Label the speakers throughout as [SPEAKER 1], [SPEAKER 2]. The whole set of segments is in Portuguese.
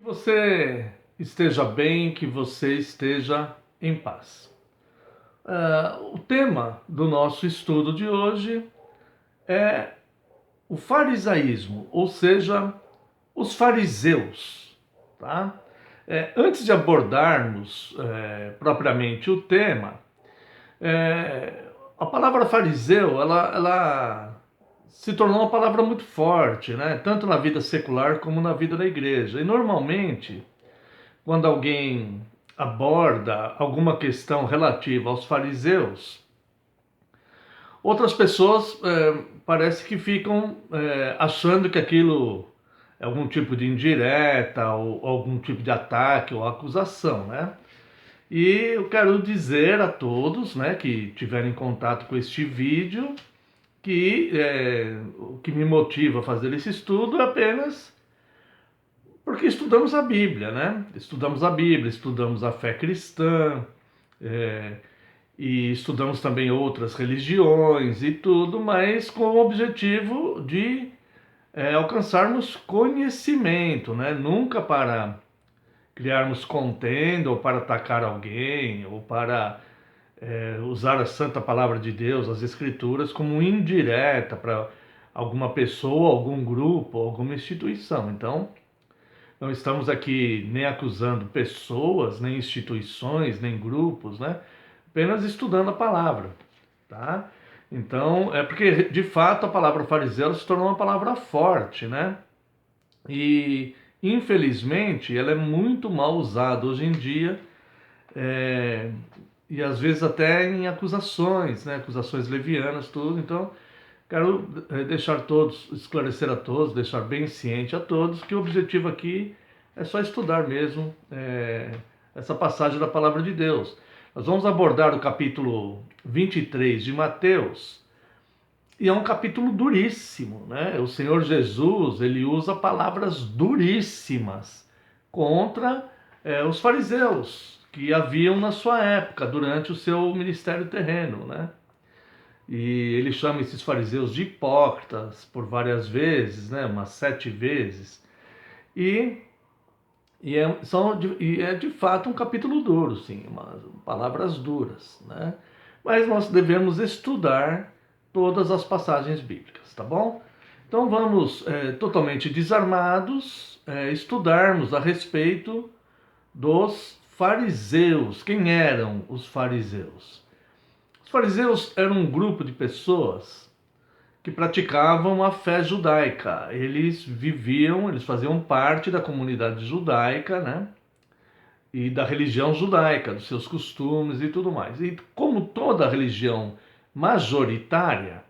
[SPEAKER 1] Você esteja bem, que você esteja em paz. O tema do nosso estudo de hoje é o farisaísmo, ou seja, os fariseus. Tá? Antes de abordarmos propriamente o tema, é, a palavra fariseu ela se tornou uma palavra muito forte, né? Tanto na vida secular como na vida da igreja. E normalmente quando alguém aborda alguma questão relativa aos fariseus, outras pessoas parece que ficam achando que aquilo é algum tipo de indireta ou algum tipo de ataque ou acusação, né? E eu quero dizer a todos, né, que tiverem contato com este vídeo, que o que me motiva a fazer esse estudo é apenas porque estudamos a Bíblia, né? Estudamos a Bíblia, estudamos a fé cristã, é, e estudamos também outras religiões e tudo, mas com o objetivo de alcançarmos conhecimento, né? Nunca para criarmos contenda ou para atacar alguém ou para usar a santa palavra de Deus, as escrituras, como indireta para alguma pessoa, algum grupo, alguma instituição. Então, não estamos aqui nem acusando pessoas, nem instituições, nem grupos, né? Apenas estudando a palavra, tá? Então, é porque de fato a palavra fariseu se tornou uma palavra forte, né? E infelizmente ela é muito mal usada hoje em dia, é, e às vezes até em acusações, né? Acusações levianas, tudo. Então, quero deixar todos, esclarecer a todos, deixar bem ciente a todos que o objetivo aqui é só estudar mesmo essa passagem da palavra de Deus. Nós vamos abordar o capítulo 23 de Mateus, e é um capítulo duríssimo, né? O Senhor Jesus, ele usa palavras duríssimas contra os fariseus que haviam na sua época, durante o seu ministério terreno, né? E ele chama esses fariseus de hipócritas por várias vezes, né? Umas 7 vezes. E, e é de fato um capítulo duro, sim, palavras duras, né? Mas nós devemos estudar todas as passagens bíblicas, tá bom? Então vamos, totalmente desarmados, estudarmos a respeito dos fariseus. Quem eram os fariseus? Os fariseus eram um grupo de pessoas que praticavam a fé judaica. Eles faziam parte da comunidade judaica, né? E da religião judaica, dos seus costumes e tudo mais. E como toda religião majoritária,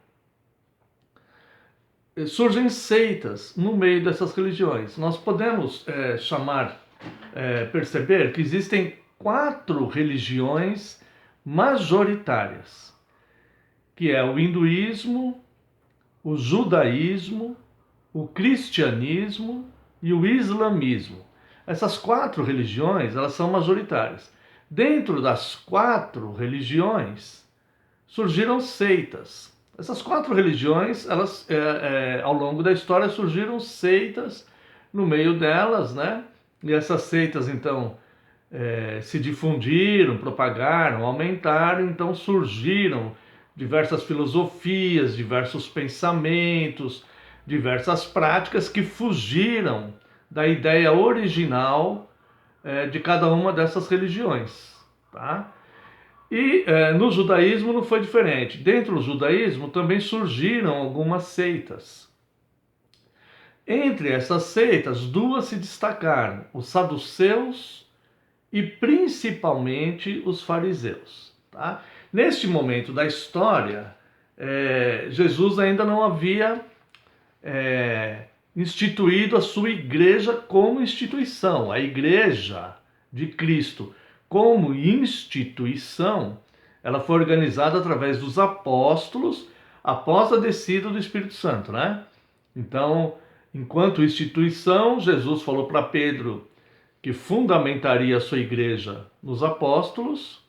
[SPEAKER 1] surgem seitas no meio dessas religiões. Nós podemos perceber que existem 4 religiões majoritárias, que é o hinduísmo, o judaísmo, o cristianismo e o islamismo. Essas 4 religiões, elas são majoritárias. Dentro das 4 religiões, surgiram seitas. Essas 4 religiões, elas, ao longo da história, surgiram seitas no meio delas, né? E essas seitas, então, se difundiram, propagaram, aumentaram, então surgiram diversas filosofias, diversos pensamentos, diversas práticas que fugiram da ideia original de cada uma dessas religiões, tá? E no judaísmo não foi diferente. Dentro do judaísmo também surgiram algumas seitas. Entre essas seitas, 2 se destacaram: os saduceus e principalmente os fariseus. Tá? Neste momento da história, Jesus ainda não havia instituído a sua igreja como instituição. A igreja de Cristo como instituição, ela foi organizada através dos apóstolos após a descida do Espírito Santo, né? Então, enquanto instituição, Jesus falou para Pedro que fundamentaria a sua igreja nos apóstolos.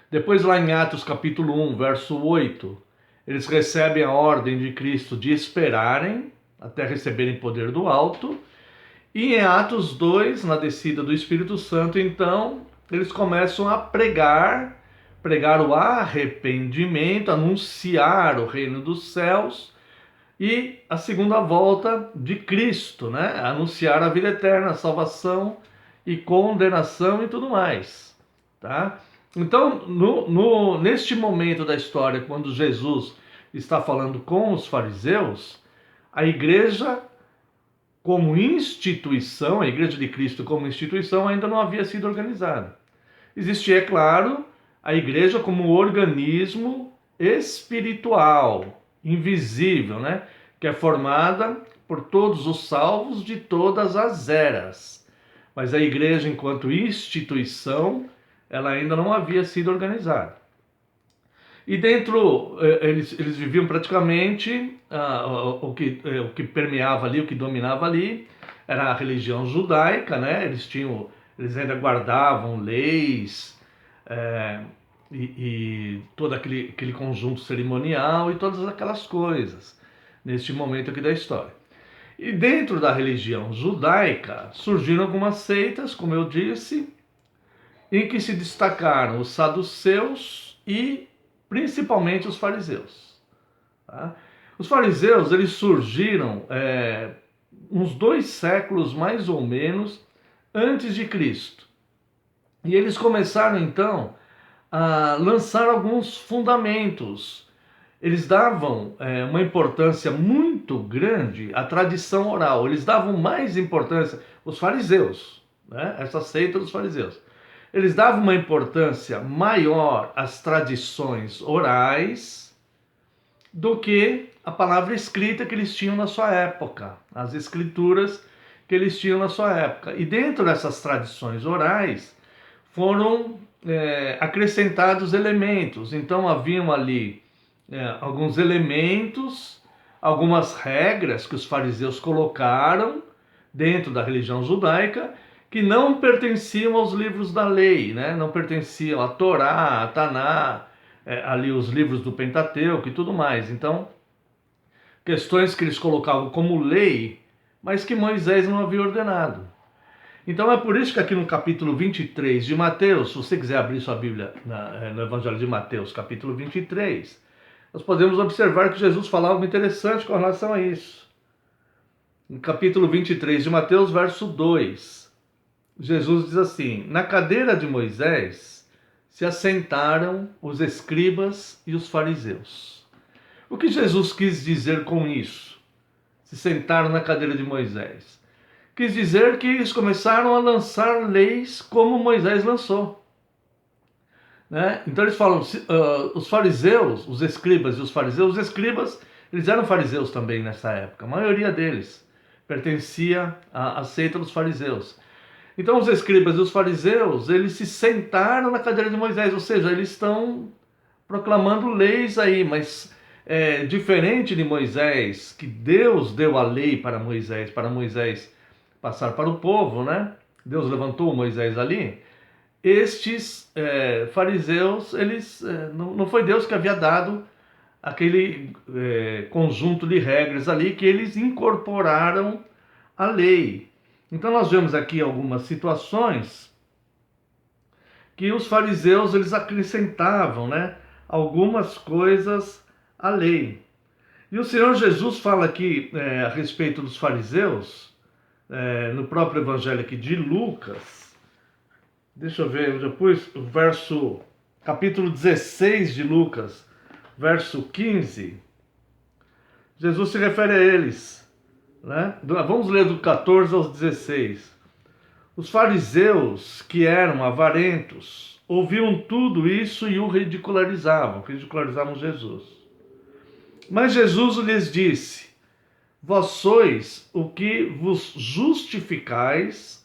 [SPEAKER 1] Depois, lá em Atos capítulo 1, verso 8, eles recebem a ordem de Cristo de esperarem até receberem poder do alto. E em Atos 2, na descida do Espírito Santo, então, eles começam a pregar o arrependimento, anunciar o reino dos céus e a segunda volta de Cristo, né? Anunciar a vida eterna, a salvação e condenação e tudo mais, tá? Então, neste momento da história, quando Jesus está falando com os fariseus, a igreja como instituição, a Igreja de Cristo como instituição, ainda não havia sido organizada. Existia, é claro, a igreja como organismo espiritual, invisível, né? Que é formada por todos os salvos de todas as eras. Mas a igreja, enquanto instituição, ela ainda não havia sido organizada. E dentro, eles viviam praticamente, o que permeava ali, o que dominava ali, era a religião judaica, né? Eles ainda guardavam leis, e todo aquele conjunto cerimonial e todas aquelas coisas, neste momento aqui da história. E dentro da religião judaica surgiram algumas seitas, como eu disse, em que se destacaram os saduceus e principalmente os fariseus. Tá? Os fariseus, eles surgiram uns 2 séculos mais ou menos antes de Cristo. E eles começaram então a lançar alguns fundamentos. Eles davam uma importância muito grande à tradição oral. Eles davam mais importância, os fariseus, né? Essa seita dos fariseus. Eles davam uma importância maior às tradições orais do que a palavra escrita que eles tinham na sua época, as escrituras que eles tinham na sua época. E dentro dessas tradições orais foram acrescentados elementos. Então haviam ali alguns elementos, algumas regras que os fariseus colocaram dentro da religião judaica, que não pertenciam aos livros da lei, né? Não pertenciam à Torá, a Taná, ali os livros do Pentateuco e tudo mais. Então, questões que eles colocavam como lei, mas que Moisés não havia ordenado. Então é por isso que aqui no capítulo 23 de Mateus, se você quiser abrir sua Bíblia no Evangelho de Mateus, capítulo 23, nós podemos observar que Jesus falava algo interessante com relação a isso. No capítulo 23 de Mateus, verso 2, Jesus diz assim: na cadeira de Moisés se assentaram os escribas e os fariseus. O que Jesus quis dizer com isso? Se sentaram na cadeira de Moisés. Quis dizer que eles começaram a lançar leis como Moisés lançou. Né? Então eles falam, os fariseus, os escribas e os escribas, eles eram fariseus também nessa época, a maioria deles pertencia à seita dos fariseus. Então os escribas e os fariseus, eles se sentaram na cadeira de Moisés, ou seja, eles estão proclamando leis aí, mas diferente de Moisés, que Deus deu a lei para Moisés passar para o povo, né? Deus levantou Moisés ali. Estes fariseus, eles não foi Deus que havia dado aquele conjunto de regras ali, que eles incorporaram à lei. Então nós vemos aqui algumas situações que os fariseus eles acrescentavam, né, algumas coisas à lei. E o Senhor Jesus fala aqui a respeito dos fariseus, no próprio evangelho aqui de Lucas. Deixa eu ver, eu já pus o capítulo 16 de Lucas, verso 15. Jesus se refere a eles, né? Vamos ler do 14 aos 16. Os fariseus, que eram avarentos, ouviam tudo isso e o ridicularizavam Jesus. Mas Jesus lhes disse: vós sois o que vos justificais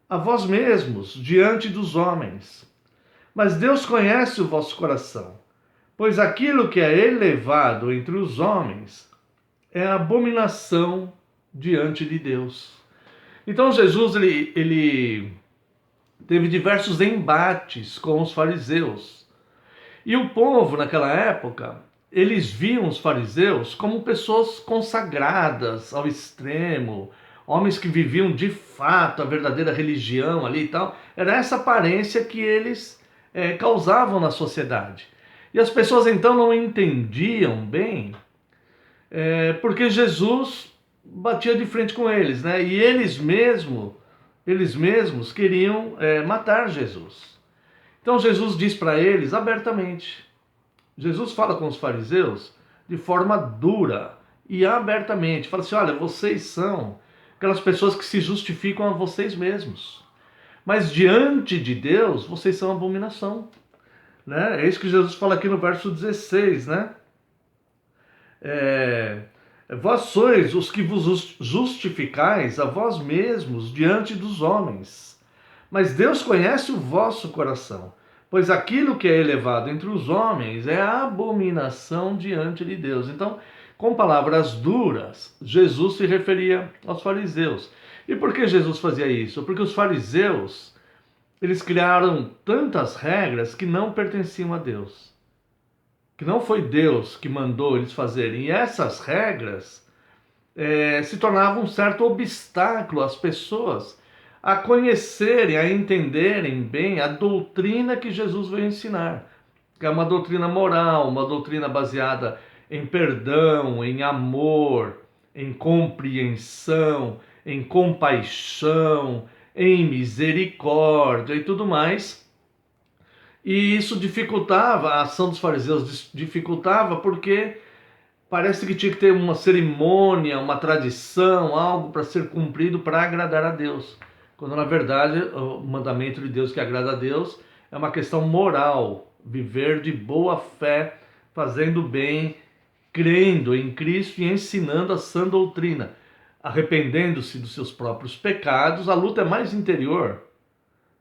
[SPEAKER 1] a vós mesmos diante dos homens. Mas Deus conhece o vosso coração, pois aquilo que é elevado entre os homens é abominação diante de Deus. Então Jesus ele teve diversos embates com os fariseus. E o povo naquela época, eles viam os fariseus como pessoas consagradas ao extremo, homens que viviam de fato a verdadeira religião ali e tal. Era essa aparência que eles causavam na sociedade. E as pessoas então não entendiam bem porque Jesus batia de frente com eles, né? E eles mesmos queriam matar Jesus. Então Jesus diz para eles abertamente. Jesus fala com os fariseus de forma dura e abertamente. Fala assim, olha, vocês são aquelas pessoas que se justificam a vocês mesmos. Mas diante de Deus, vocês são abominação. Né? É isso que Jesus fala aqui no verso 16, né? Vós sois os que vos justificais a vós mesmos diante dos homens. Mas Deus conhece o vosso coração, pois aquilo que é elevado entre os homens é abominação diante de Deus. Então, com palavras duras, Jesus se referia aos fariseus. E por que Jesus fazia isso? Porque os fariseus, eles criaram tantas regras que não pertenciam a Deus. Que não foi Deus que mandou eles fazerem. E essas regras se tornavam um certo obstáculo às pessoas a conhecerem, a entenderem bem a doutrina que Jesus veio ensinar. Que é uma doutrina moral, uma doutrina baseada em perdão, em amor, em compreensão, em compaixão, em misericórdia e tudo mais. E isso dificultava, a ação dos fariseus dificultava porque parece que tinha que ter uma cerimônia, uma tradição, algo para ser cumprido para agradar a Deus. Quando na verdade o mandamento de Deus que agrada a Deus é uma questão moral, viver de boa fé, fazendo bem, crendo em Cristo e ensinando a sã doutrina, arrependendo-se dos seus próprios pecados. A luta é mais interior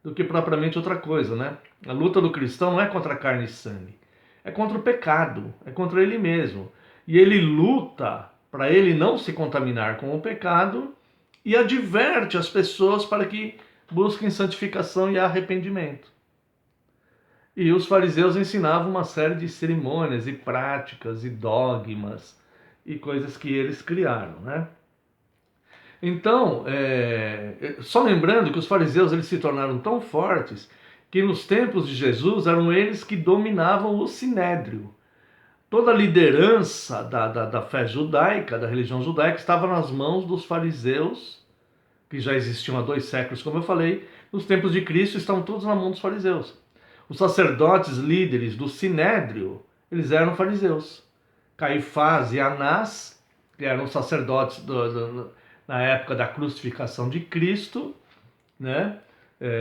[SPEAKER 1] do que propriamente outra coisa, né? A luta do cristão não é contra a carne e sangue, é contra o pecado, é contra ele mesmo. E ele luta para ele não se contaminar com o pecado e adverte as pessoas para que busquem santificação e arrependimento. E os fariseus ensinavam uma série de cerimônias e práticas e dogmas e coisas que eles criaram, né? Então, só lembrando que os fariseus eles se tornaram tão fortes que nos tempos de Jesus eram eles que dominavam o sinédrio. Toda a liderança da fé judaica, da religião judaica, estava nas mãos dos fariseus, que já existiam há 2 séculos, como eu falei. Nos tempos de Cristo estavam todos na mão dos fariseus. Os sacerdotes líderes do sinédrio, eles eram fariseus. Caifás e Anás, que eram sacerdotes na época da crucificação de Cristo, né?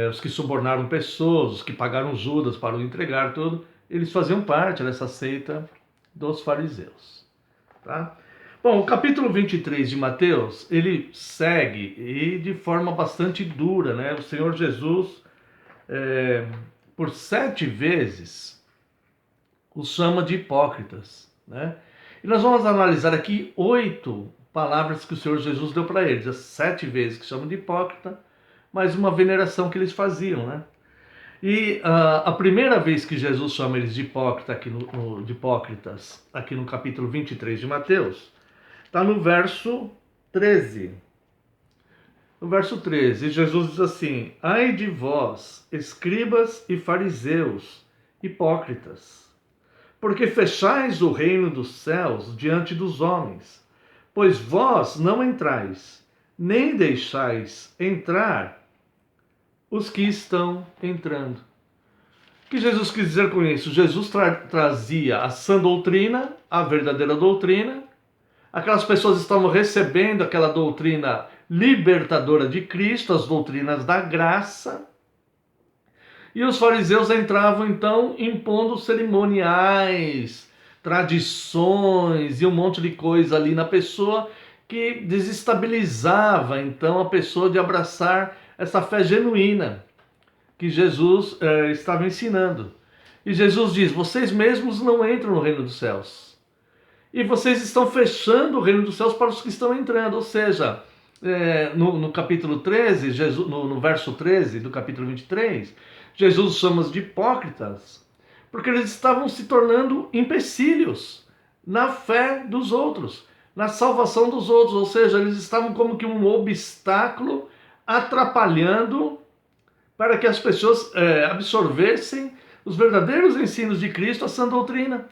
[SPEAKER 1] Os que subornaram pessoas, os que pagaram Judas para o entregar, tudo, eles faziam parte dessa seita dos fariseus. Tá? Bom, o capítulo 23 de Mateus, ele segue e de forma bastante dura, né? O Senhor Jesus, por 7 vezes, os chama de hipócritas, né? E nós vamos analisar aqui 8 palavras que o Senhor Jesus deu para eles, as 7 vezes que chamam de hipócrita, mais uma veneração que eles faziam, né? E a primeira vez que Jesus chama eles de hipócritas aqui no capítulo 23 de Mateus, está no verso 13. No verso 13, Jesus diz assim: ai de vós, escribas e fariseus, hipócritas, porque fechais o reino dos céus diante dos homens, pois vós não entrais, nem deixais entrar os que estão entrando. O que Jesus quis dizer com isso? Jesus trazia a sã doutrina, a verdadeira doutrina. Aquelas pessoas estavam recebendo aquela doutrina libertadora de Cristo, as doutrinas da graça. E os fariseus entravam então impondo cerimoniais, tradições e um monte de coisa ali na pessoa que desestabilizava então a pessoa de abraçar essa fé genuína que Jesus estava ensinando. E Jesus diz: vocês mesmos não entram no reino dos céus. E vocês estão fechando o reino dos céus para os que estão entrando. Ou seja, no capítulo 13, no verso 13 do capítulo 23, Jesus chama-os de hipócritas, porque eles estavam se tornando empecilhos na fé dos outros, na salvação dos outros, ou seja, eles estavam como que um obstáculo atrapalhando para que as pessoas absorvessem os verdadeiros ensinos de Cristo, a sã doutrina,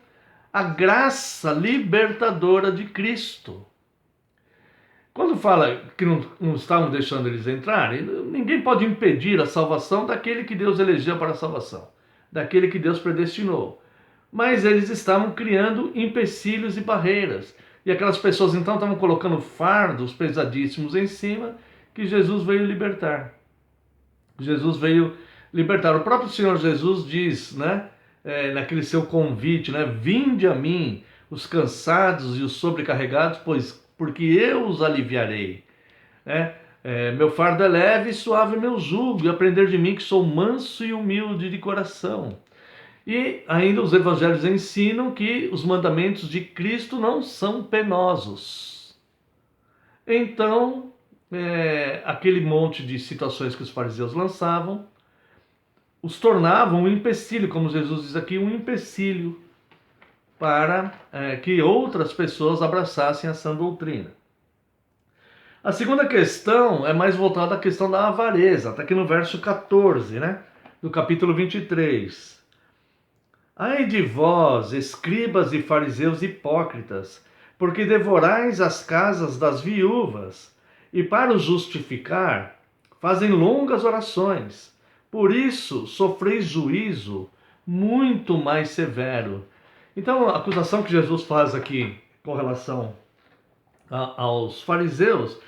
[SPEAKER 1] a graça libertadora de Cristo. Quando fala que não estavam deixando eles entrarem, ninguém pode impedir a salvação daquele que Deus elegeu para a salvação, daquele que Deus predestinou. Mas eles estavam criando empecilhos e barreiras. E aquelas pessoas então estavam colocando fardos pesadíssimos em cima que Jesus veio libertar. Jesus veio libertar. O próprio Senhor Jesus diz, né, naquele seu convite, né, vinde a mim, os cansados e os sobrecarregados, porque eu os aliviarei. Né? Meu fardo é leve e suave meu jugo, e aprender de mim que sou manso e humilde de coração. E ainda os evangelhos ensinam que os mandamentos de Cristo não são penosos. Então, aquele monte de situações que os fariseus lançavam, os tornavam um empecilho, como Jesus diz aqui, um empecilho para que outras pessoas abraçassem a sã doutrina. A segunda questão é mais voltada à questão da avareza, está aqui no verso 14, né, do capítulo 23. Ai de vós, escribas e fariseus hipócritas, porque devorais as casas das viúvas, e para os justificar, fazem longas orações. Por isso, sofreis juízo muito mais severo. Então, a acusação que Jesus faz aqui com relação aos fariseus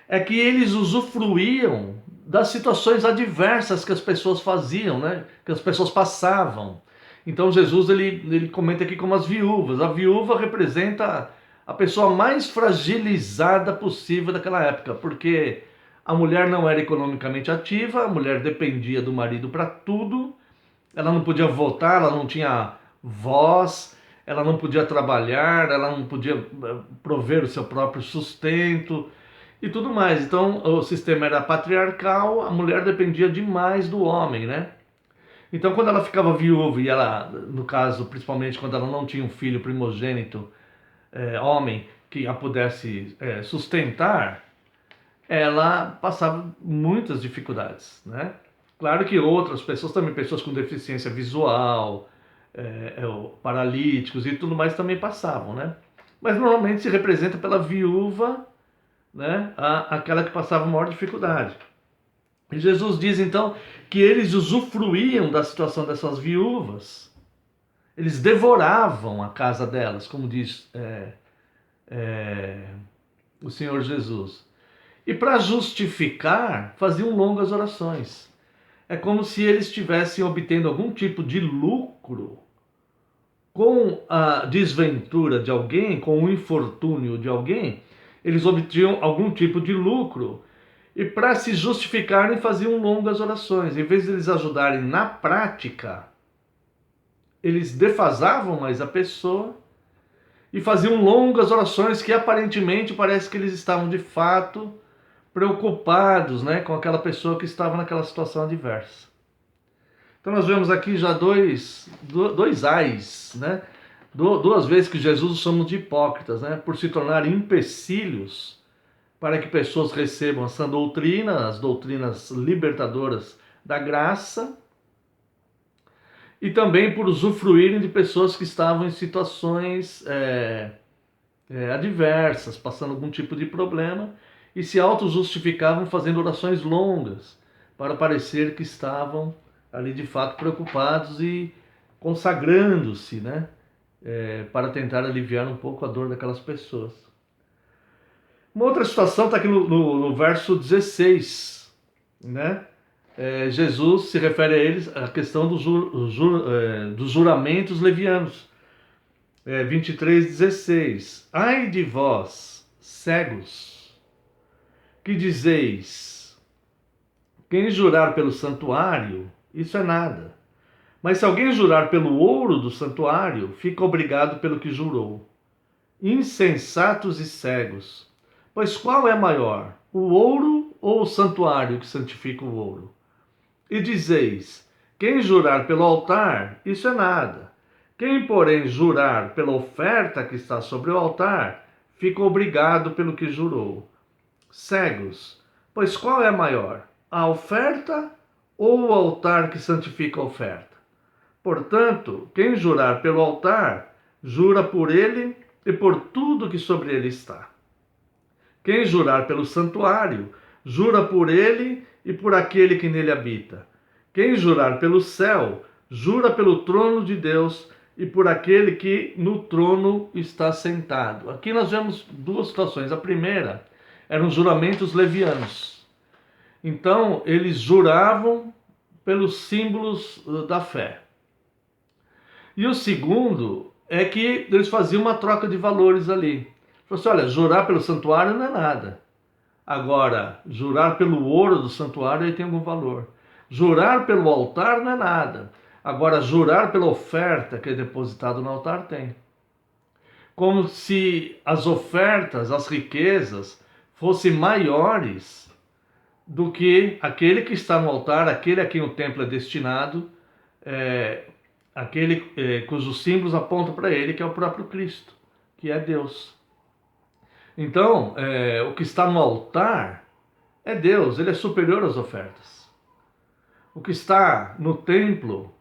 [SPEAKER 1] é que eles usufruíam das situações adversas que as pessoas faziam, né? Que as pessoas passavam. Então Jesus ele comenta aqui como as viúvas. A viúva representa a pessoa mais fragilizada possível daquela época, porque a mulher não era economicamente ativa, a mulher dependia do marido para tudo, ela não podia votar, ela não tinha voz, ela não podia trabalhar, ela não podia prover o seu próprio sustento e tudo mais. Então o sistema era patriarcal, a mulher dependia demais do homem, né? Então quando ela ficava viúva e ela, no caso, principalmente quando ela não tinha um filho primogênito, homem, que a pudesse sustentar, ela passava muitas dificuldades, né? Claro que outras pessoas também, pessoas com deficiência visual, paralíticos e tudo mais também passavam, né? Mas normalmente se representa pela viúva, né? Aquela que passava maior dificuldade. E Jesus diz então que eles usufruíam da situação dessas viúvas, eles devoravam a casa delas, como diz o Senhor Jesus. E para justificar, faziam longas orações. É como se eles estivessem obtendo algum tipo de lucro com a desventura de alguém, com o infortúnio de alguém. Eles obtinham algum tipo de lucro e para se justificarem faziam longas orações. Em vez de eles ajudarem na prática, eles defasavam mais a pessoa e faziam longas orações que aparentemente parece que eles estavam de fato preocupados, né, com aquela pessoa que estava naquela situação adversa. Então nós vemos aqui já dois ais, né? Duas vezes que Jesus chama de hipócritas, né? Por se tornarem empecilhos para que pessoas recebam essa doutrina, as doutrinas libertadoras da graça, e também por usufruírem de pessoas que estavam em situações adversas, passando algum tipo de problema, e se auto-justificavam fazendo orações longas, para parecer que estavam ali de fato preocupados e consagrando-se, né? Para tentar aliviar um pouco a dor daquelas pessoas. Uma outra situação está aqui no verso 16, né? Jesus se refere a eles, a questão dos juramentos levianos. 23:16. Ai de vós, cegos, que dizeis, quem jurar pelo santuário, isso é nada. Mas se alguém jurar pelo ouro do santuário, fica obrigado pelo que jurou. Insensatos e cegos, pois qual é maior, o ouro ou o santuário que santifica o ouro? E dizeis, quem jurar pelo altar, isso é nada. Quem, porém, jurar pela oferta que está sobre o altar, fica obrigado pelo que jurou. Cegos, pois qual é maior, a oferta ou o altar que santifica a oferta? Portanto, quem jurar pelo altar, jura por ele e por tudo que sobre ele está. Quem jurar pelo santuário, jura por ele e por aquele que nele habita. Quem jurar pelo céu, jura pelo trono de Deus e por aquele que no trono está sentado. Aqui nós vemos duas situações. A primeira eram juramentos levianos. Então, eles juravam pelos símbolos da fé. E o segundo é que eles faziam uma troca de valores ali. Falou assim, olha, jurar pelo santuário não é nada. Agora, jurar pelo ouro do santuário aí tem algum valor. Jurar pelo altar não é nada. Agora, jurar pela oferta que é depositada no altar tem. Como se as ofertas, as riquezas, fossem maiores do que aquele que está no altar, aquele a quem o templo é destinado, aquele cujos símbolos apontam para ele, que é o próprio Cristo, que é Deus. Então, o que está no altar é Deus, ele é superior às ofertas. O que está no templo,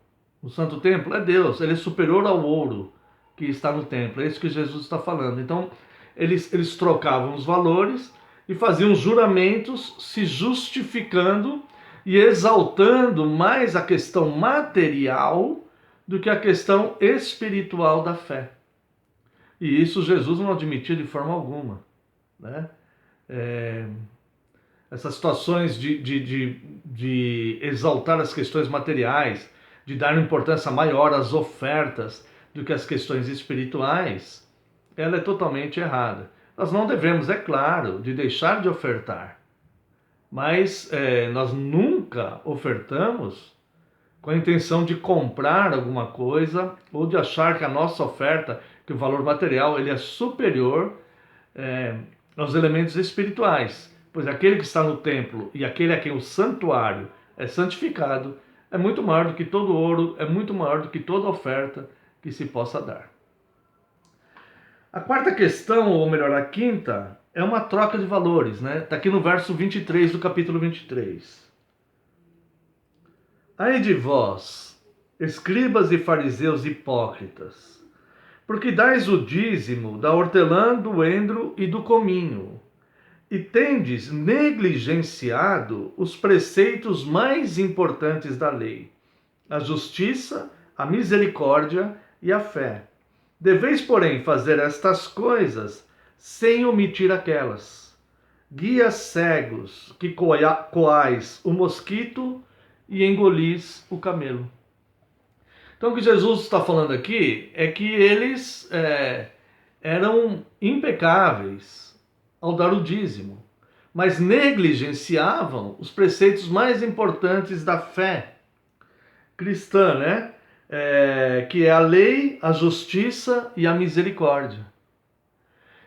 [SPEAKER 1] no santo templo, é Deus, ele é superior ao ouro que está no templo. É isso que Jesus está falando. Então, eles trocavam os valores e faziam juramentos se justificando e exaltando mais a questão material do que a questão espiritual da fé. E isso Jesus não admitia de forma alguma, né? Essas situações de exaltar as questões materiais, de dar importância maior às ofertas do que às questões espirituais, ela é totalmente errada. Nós não devemos, é claro, de deixar de ofertar, mas nós nunca ofertamos com a intenção de comprar alguma coisa ou de achar que a nossa oferta, que o valor material, ele é superior aos elementos espirituais. Pois aquele que está no templo e aquele a quem o santuário é santificado é muito maior do que todo ouro, é muito maior do que toda oferta que se possa dar. A quarta questão, ou melhor, a quinta, é uma troca de valores, né? Está aqui no verso 23 do capítulo 23. Ai de vós, escribas e fariseus hipócritas, porque dais o dízimo da hortelã, do endro e do cominho, e tendes negligenciado os preceitos mais importantes da lei, a justiça, a misericórdia e a fé. Deveis, porém, fazer estas coisas sem omitir aquelas. Guias cegos, que coais o mosquito e engolis o camelo. Então o que Jesus está falando aqui é que eles eram impecáveis ao dar o dízimo, mas negligenciavam os preceitos mais importantes da fé cristã, né? Que é a lei, a justiça e a misericórdia.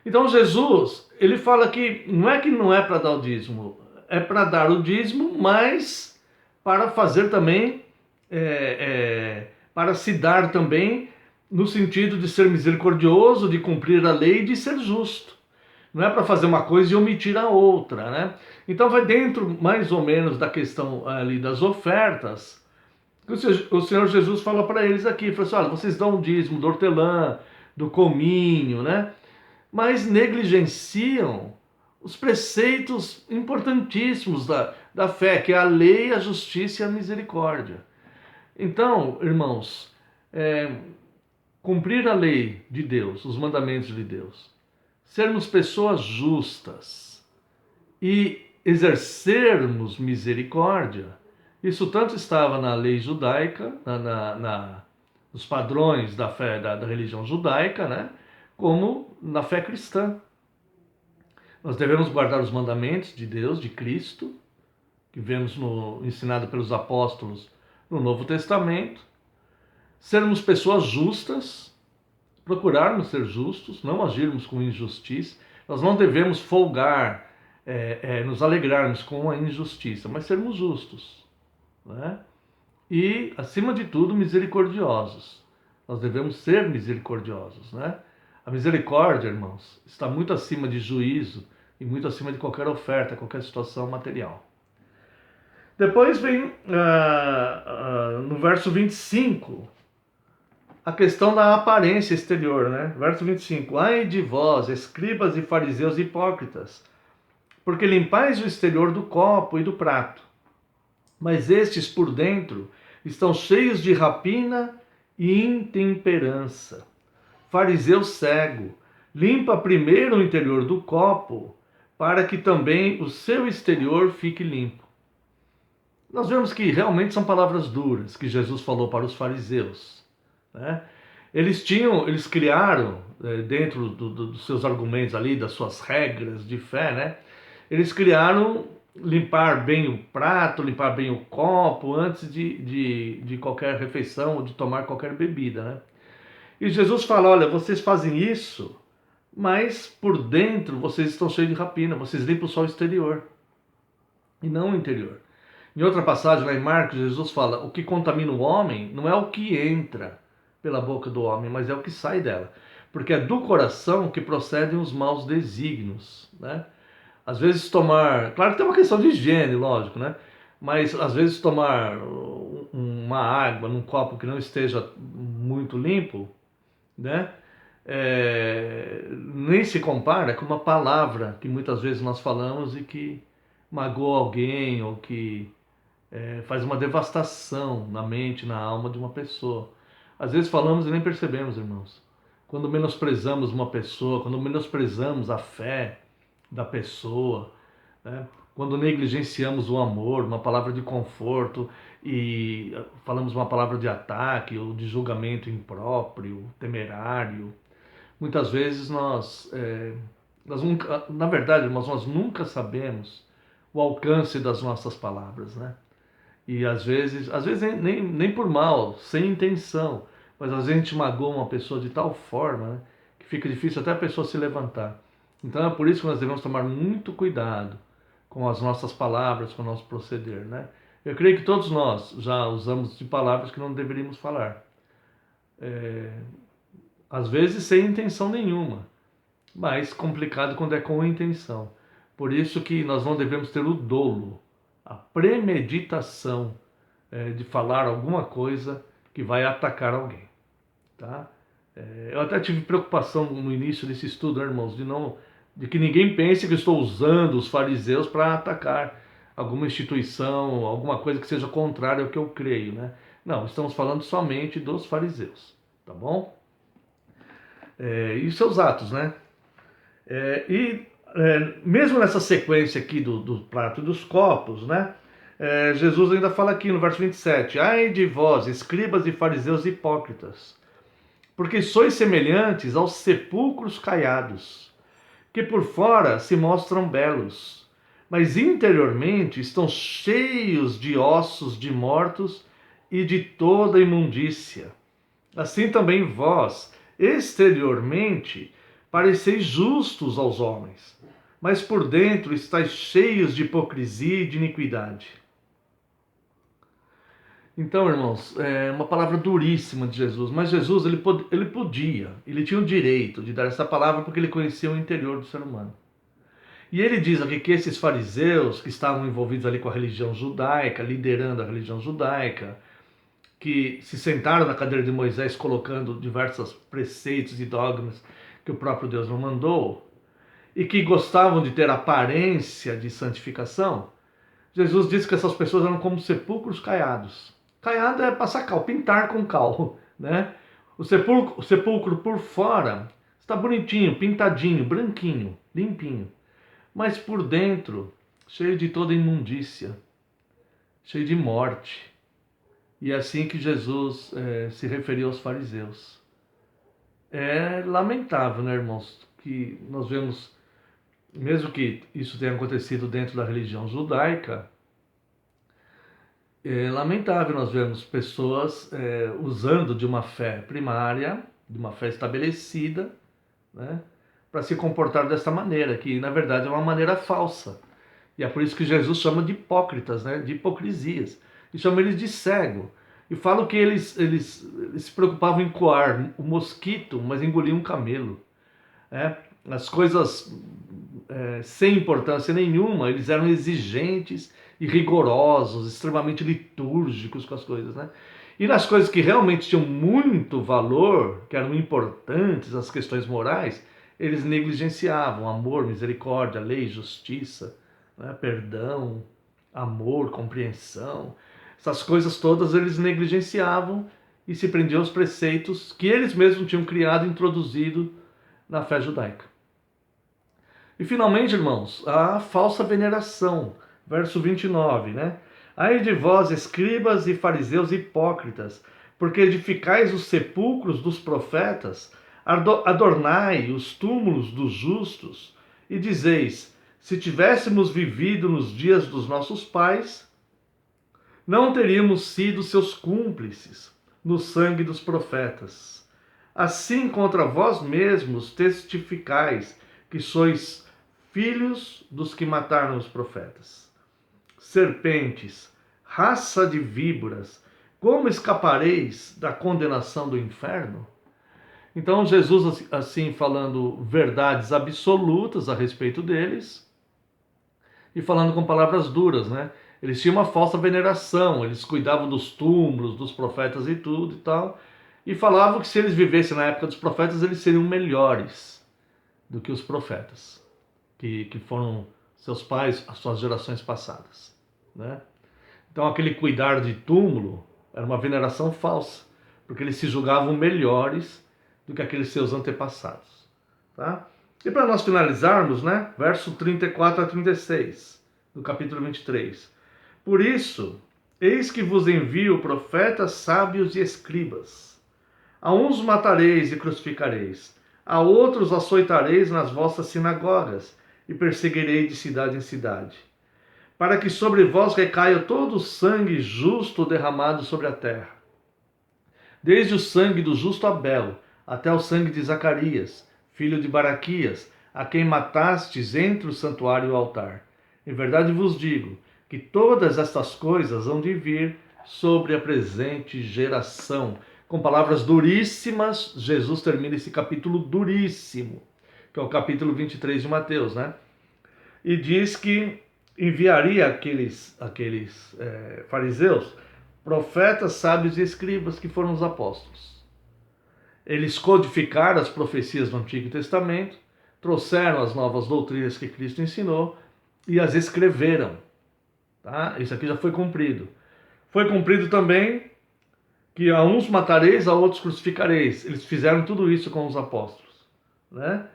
[SPEAKER 1] Então Jesus, ele fala que não é para dar o dízimo, é para dar o dízimo, mas para fazer também, para se dar também no sentido de ser misericordioso, de cumprir a lei e de ser justo. Não é para fazer uma coisa e omitir a outra, né? Então vai dentro mais ou menos da questão ali das ofertas. O Senhor Jesus fala para eles aqui, fala assim, olha, vocês dão o dízimo do hortelã, do cominho, né? Mas negligenciam os preceitos importantíssimos da fé, que é a lei, a justiça e a misericórdia. Então, irmãos, cumprir a lei de Deus, os mandamentos de Deus, sermos pessoas justas e exercermos misericórdia, isso tanto estava na lei judaica, nos padrões da fé da religião judaica, né, como na fé cristã. Nós devemos guardar os mandamentos de Deus, de Cristo, que vemos ensinado pelos apóstolos no Novo Testamento, sermos pessoas justas, procurarmos ser justos, não agirmos com injustiça. Nós não devemos folgar, nos alegrarmos com a injustiça, mas sermos justos, né? E, acima de tudo, misericordiosos. Nós devemos ser misericordiosos, né? A misericórdia, irmãos, está muito acima de juízo e muito acima de qualquer oferta, qualquer situação material. Depois vem no verso 25, a questão da aparência exterior, né? Verso 25. Ai de vós, escribas e fariseus hipócritas, porque limpais o exterior do copo e do prato, mas estes por dentro estão cheios de rapina e intemperança. Fariseu cego, limpa primeiro o interior do copo, para que também o seu exterior fique limpo. Nós vemos que realmente são palavras duras que Jesus falou para os fariseus, né? Eles criaram, dentro dos seus argumentos ali, das suas regras de fé, né? Eles criaram limpar bem o prato, limpar bem o copo antes de qualquer refeição ou de tomar qualquer bebida, né? E Jesus fala, olha, vocês fazem isso, mas por dentro vocês estão cheios de rapina, vocês limpam só o exterior e não o interior. Em outra passagem lá em Marcos, Jesus fala, o que contamina o homem não é o que entra pela boca do homem, mas é o que sai dela. Porque é do coração que procedem os maus desígnios, né? Às vezes tomar, claro que tem uma questão de higiene, lógico, né? Mas às vezes tomar uma água num copo que não esteja muito limpo, né? Nem se compara com uma palavra que muitas vezes nós falamos e que magoa alguém ou que faz uma devastação na mente, na alma de uma pessoa. Às vezes falamos e nem percebemos, irmãos. Quando menosprezamos uma pessoa, quando menosprezamos a fé da pessoa, né? Quando negligenciamos o amor, uma palavra de conforto e falamos uma palavra de ataque ou de julgamento impróprio, temerário, muitas vezes nós nunca, na verdade, irmãos, nós nunca sabemos o alcance das nossas palavras, né? E às vezes nem por mal, sem intenção, mas às vezes a gente magoa uma pessoa de tal forma, né, que fica difícil até a pessoa se levantar. Então é por isso que nós devemos tomar muito cuidado com as nossas palavras, com o nosso proceder, né? Eu creio que todos nós já usamos de palavras que não deveríamos falar. Às vezes sem intenção nenhuma, mas complicado quando é com intenção. Por isso que nós não devemos ter o dolo, a premeditação de falar alguma coisa que vai atacar alguém, tá? Eu até tive preocupação no início desse estudo, né, irmãos, de que ninguém pense que eu estou usando os fariseus para atacar alguma instituição, alguma coisa que seja contrária ao que eu creio, né? Não, estamos falando somente dos fariseus, tá bom? E seus atos, né? Mesmo nessa sequência aqui do prato e dos copos, né? Jesus ainda fala aqui no verso 27, ai de vós, escribas e fariseus hipócritas, porque sois semelhantes aos sepulcros caiados, que por fora se mostram belos, mas interiormente estão cheios de ossos de mortos e de toda imundícia. Assim também vós, exteriormente, pareceis justos aos homens, mas por dentro estáis cheios de hipocrisia e de iniquidade. Então, irmãos, é uma palavra duríssima de Jesus, mas Jesus ele tinha o direito de dar essa palavra porque ele conhecia o interior do ser humano. E ele diz aqui que esses fariseus que estavam envolvidos ali com a religião judaica, liderando a religião judaica, que se sentaram na cadeira de Moisés colocando diversos preceitos e dogmas que o próprio Deus não mandou, e que gostavam de ter aparência de santificação, Jesus disse que essas pessoas eram como sepulcros caiados. Caiado é passar cal, pintar com cal, né? O sepulcro por fora está bonitinho, pintadinho, branquinho, limpinho, mas por dentro cheio de toda imundícia, cheio de morte. E é assim que Jesus se referiu aos fariseus. É lamentável, né, irmãos, que nós vemos, mesmo que isso tenha acontecido dentro da religião judaica, é lamentável nós vemos pessoas usando de uma fé primária, de uma fé estabelecida, né, para se comportar dessa maneira, que na verdade é uma maneira falsa. E é por isso que Jesus chama de hipócritas, né, de hipocrisias, e chama eles de cego. E fala que eles se preocupavam em coar o mosquito, mas engoliam um camelo. As coisas sem importância nenhuma, eles eram exigentes e rigorosos, extremamente litúrgicos com as coisas, né? E nas coisas que realmente tinham muito valor, que eram importantes, as questões morais, eles negligenciavam amor, misericórdia, lei, justiça, né? Perdão, amor, compreensão. Essas coisas todas eles negligenciavam e se prendiam aos preceitos que eles mesmos tinham criado e introduzido na fé judaica. E finalmente, irmãos, a falsa veneração, verso 29, né? Ai de vós, escribas e fariseus hipócritas, porque edificais os sepulcros dos profetas, adornai os túmulos dos justos, e dizeis: se tivéssemos vivido nos dias dos nossos pais, não teríamos sido seus cúmplices no sangue dos profetas. Assim contra vós mesmos testificais que sois filhos dos que mataram os profetas. Serpentes, raça de víboras, como escapareis da condenação do inferno? Então Jesus, assim, falando verdades absolutas a respeito deles e falando com palavras duras, né? Eles tinham uma falsa veneração, eles cuidavam dos túmulos, dos profetas e tudo e tal, e falavam que se eles vivessem na época dos profetas, eles seriam melhores do que os profetas, que foram seus pais, as suas gerações passadas, né? Então aquele cuidar de túmulo era uma veneração falsa, porque eles se julgavam melhores do que aqueles seus antepassados, tá? E para nós finalizarmos, né, verso 34 a 36, do capítulo 23. Por isso, eis que vos envio profetas, sábios e escribas. A uns matareis e crucificareis, a outros açoitareis nas vossas sinagogas, e perseguirei de cidade em cidade, para que sobre vós recaia todo o sangue justo derramado sobre a terra, desde o sangue do justo Abel, até o sangue de Zacarias, filho de Baraquias, a quem matastes entre o santuário e o altar. Em verdade vos digo, que todas estas coisas hão de vir sobre a presente geração. Com palavras duríssimas, Jesus termina esse capítulo duríssimo, que é o capítulo 23 de Mateus, né? E diz que enviaria aqueles fariseus, profetas, sábios e escribas, que foram os apóstolos. Eles codificaram as profecias do Antigo Testamento, trouxeram as novas doutrinas que Cristo ensinou e as escreveram. Tá? Isso aqui já foi cumprido. Foi cumprido também que a uns matareis, a outros crucificareis. Eles fizeram tudo isso com os apóstolos, né?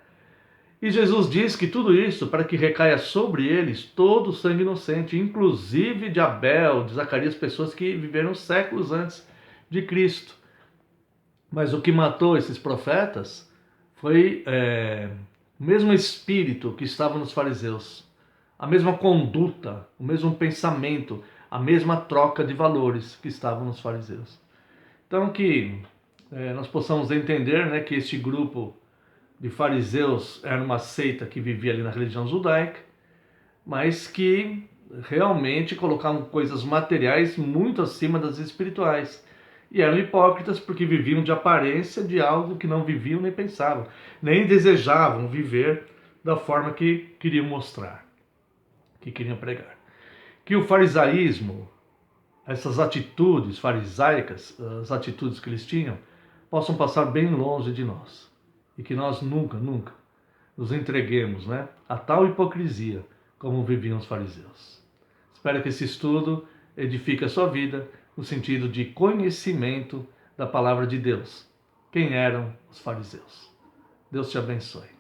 [SPEAKER 1] E Jesus diz que tudo isso para que recaia sobre eles todo o sangue inocente, inclusive de Abel, de Zacarias, pessoas que viveram séculos antes de Cristo. Mas o que matou esses profetas foi o mesmo espírito que estava nos fariseus, a mesma conduta, o mesmo pensamento, a mesma troca de valores que estavam nos fariseus. Então que nós possamos entender, né, que este grupo de fariseus era uma seita que vivia ali na religião judaica, mas que realmente colocavam coisas materiais muito acima das espirituais. E eram hipócritas porque viviam de aparência de algo que não viviam nem pensavam, nem desejavam viver da forma que queriam mostrar, que queriam pregar. Que o farisaísmo, essas atitudes farisaicas, as atitudes que eles tinham, possam passar bem longe de nós. E que nós nunca, nunca nos entreguemos, né, a tal hipocrisia como viviam os fariseus. Espero que esse estudo edifique a sua vida no sentido de conhecimento da palavra de Deus. Quem eram os fariseus? Deus te abençoe.